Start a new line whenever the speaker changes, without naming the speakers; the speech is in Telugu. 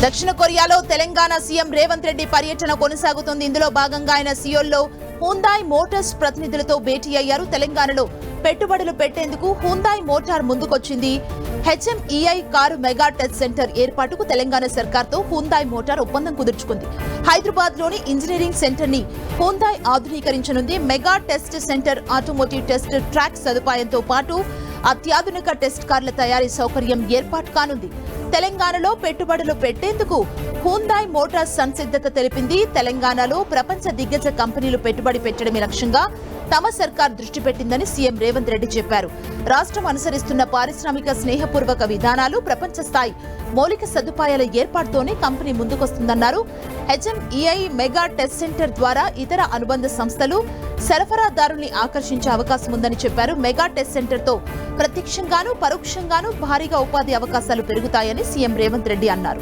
దక్షిణ కొరియాలో తెలంగాణ సీఎం రేవంత్ రెడ్డి పర్యటన కొనసాగుతోంది. ఇందులో భాగంగా ఆయన సియోల్లో హ్యుందాయ్ మోటార్స్ ప్రతినిధులతో భేటీ అయ్యారు. తెలంగాణలో పెట్టుబడులు పెట్టేందుకు హ్యుందాయ్ మోటార్ ముందుకొచ్చింది. HMEI car mega test centre ఏర్పాటుకు తెలంగాణ సర్కార్తో హ్యుందాయ్ మోటార్ ఒప్పందం కుదుర్చుకుంది. హైదరాబాద్ లోని ఇంజనీరింగ్ సెంటర్ ని హ్యుందాయ్ ఆధునీకరించనుంది. Mega test centre automotive test track సదుపాయంతో పాటు అత్యాధునిక టెస్ట్ కార్ల తయారీ సౌకర్యం ఏర్పాటు కానుంది. తెలంగాణలో పెట్టుబడులు పెట్టేందుకు హ్యుందాయ్ మోటార్స్ సంసిద్ధత తెలిపింది. తెలంగాణలో ప్రపంచ దిగ్గజ కంపెనీలు పెట్టుబడి పెట్టడమే లక్ష్యంగా తమ సర్కార్ దృష్టి పెట్టిందని సీఎం రేవంత్ రెడ్డి చెప్పారు. రాష్ట్రం అనుసరిస్తున్న పారిశ్రామిక స్నేహపూర్వక విధానాలు, ప్రపంచ స్థాయి మౌలిక సదుపాయాల ఏర్పాటుతోనే కంపెనీ ముందుకొస్తుందన్నారు. హెచ్ఎంఈఐ మెగా టెస్ట్ సెంటర్ ద్వారా ఇతర అనుబంధ సంస్థలు, సరఫరాదారుల్ని ఆకర్షించే అవకాశం ఉందని చెప్పారు. మెగా టెస్ట్ సెంటర్తో ప్రత్యక్షంగానూ పరోక్షంగానూ భారీగా ఉపాధి అవకాశాలు పెరుగుతాయని సీఎం రేవంత్ రెడ్డి అన్నారు.